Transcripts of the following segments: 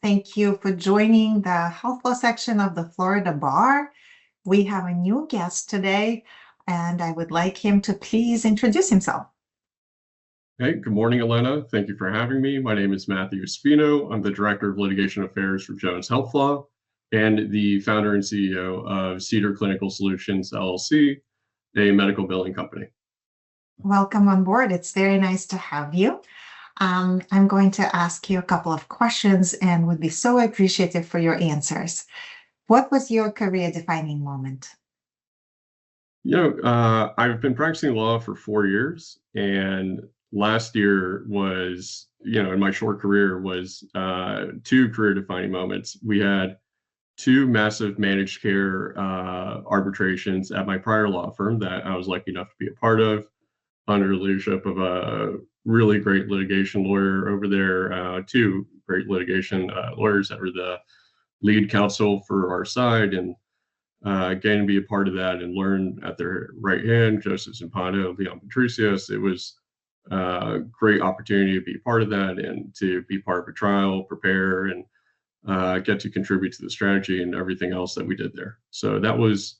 Thank you for joining the health law section of the Florida Bar. We have a new guest today, and I would like him to please introduce himself. Hey, good morning, Elena. Thank you for having me. My name is Matthew Espino. I'm the Director of Litigation Affairs for Jones Health Law and the founder and CEO of Cedar Clinical Solutions, LLC, a medical billing company. Welcome on board. It's very nice to have you. I'm going to ask you a couple of questions and would be so appreciative for your answers. What was your career-defining moment? I've been practicing law for 4 years, and last year was, in my short career was 2 career-defining moments. We had 2 massive managed care arbitrations at my prior law firm that I was lucky enough to be a part of, under the leadership of a really great litigation lawyer over there, 2 great litigation lawyers that were the lead counsel for our side, and getting to be a part of that and learn at their right hand, Joseph Zampano, Leon Patricios. It was a great opportunity to be a part of that and to be part of a trial, prepare, and get to contribute to the strategy and everything else that we did there. So that was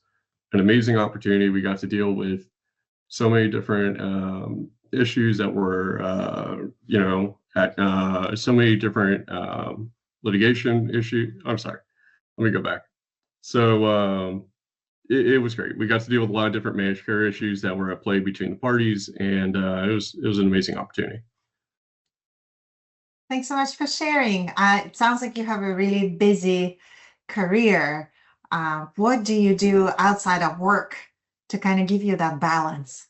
an amazing opportunity. We got to deal with so many different issues that were, at so many different litigation issues. I'm sorry, let me go back. So it was great. We got to deal with a lot of different managed care issues that were at play between the parties, and it was an amazing opportunity. Thanks so much for sharing. It sounds like you have a really busy career. What do you do outside of work to kind of give you that balance?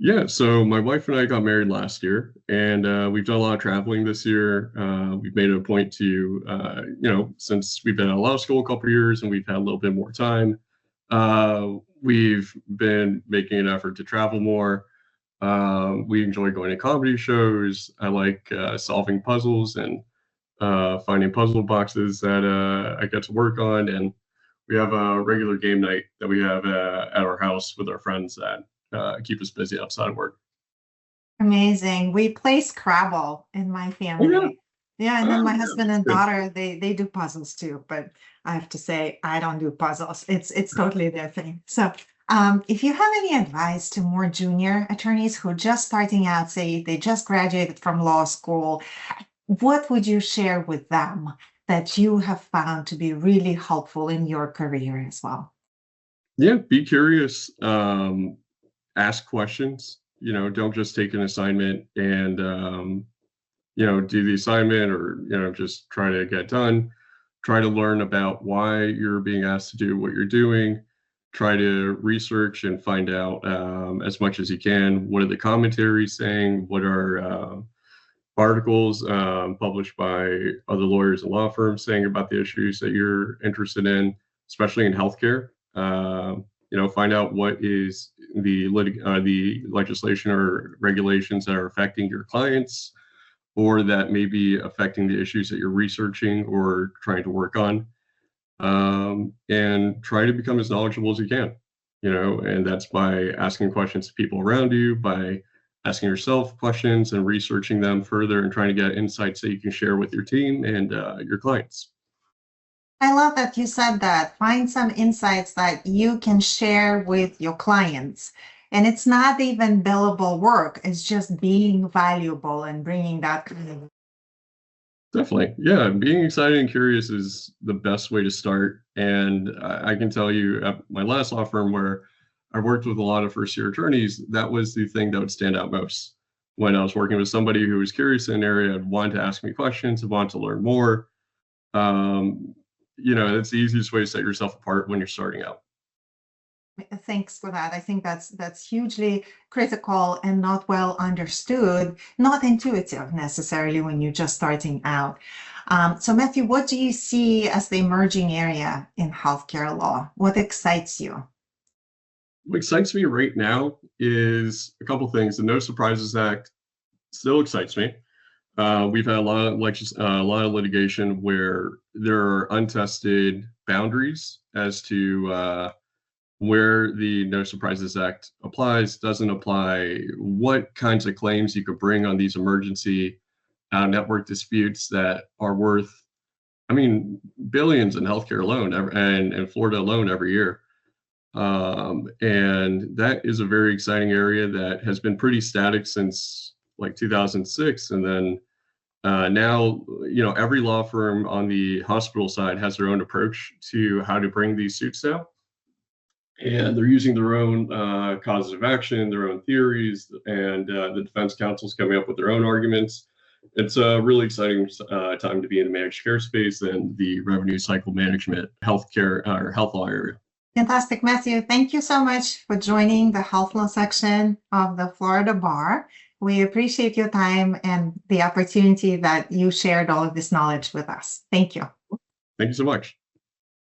Yeah, so my wife and I got married last year, and we've done a lot of traveling this year. We've made it a point to, since we've been out of law school a couple of years and we've had a little bit more time, we've been making an effort to travel more. We enjoy going to comedy shows. I like solving puzzles and finding puzzle boxes that I get to work on. And we have a regular game night that we have at our house with our friends that keep us busy outside of work. Amazing. We play Scrabble in my family. Oh, yeah. Yeah, and then my Yeah, husband that's and good. daughter, they do puzzles too, but I have to say I don't do puzzles. It's totally their thing. So, if you have any advice to more junior attorneys who are just starting out, say they just graduated from law school, what would you share with them that you have found to be really helpful in your career as well? Yeah, be curious. Ask questions. Don't just take an assignment and do the assignment or just try to get done. Try to learn about why you're being asked to do what you're doing. Try to research and find out as much as you can. What are the commentaries saying? What are articles published by other lawyers and law firms saying about the issues that you're interested in, especially in healthcare? Find out what is the legislation or regulations that are affecting your clients, or that may be affecting the issues that you're researching or trying to work on, and try to become as knowledgeable as you can. And that's by asking questions to people around you, by asking yourself questions and researching them further and trying to get insights that you can share with your team and your clients. I love that you said that. Find some insights that you can share with your clients. And it's not even billable work, it's just being valuable and bringing that kind of. Definitely. Yeah. Being excited and curious is the best way to start. And I can tell you at my last law firm where I worked with a lot of first year attorneys, that was the thing that would stand out most. When I was working with somebody who was curious in an area and wanted to ask me questions and wanted to learn more, it's the easiest way to set yourself apart when you're starting out. Thanks for that. I think that's hugely critical and not well understood, not intuitive necessarily when you're just starting out. So Matthew, what do you see as the emerging area in healthcare law? What excites you? What excites me right now is a couple things. The No Surprises Act still excites me. We've had a lot of litigation where there are untested boundaries as to where the No Surprises Act applies, doesn't apply, what kinds of claims you could bring on these emergency out-of-network disputes that are worth I mean, billions in healthcare alone, and Florida alone every year. And that is a very exciting area that has been pretty static since like 2006. And then now, every law firm on the hospital side has their own approach to how to bring these suits down. And they're using their own causes of action, their own theories, and the defense counsel's coming up with their own arguments. It's a really exciting time to be in the managed care space and the revenue cycle management, healthcare or health law area. Fantastic, Matthew. Thank you so much for joining the health law section of the Florida Bar. We appreciate your time and the opportunity that you shared all of this knowledge with us. Thank you. Thank you so much.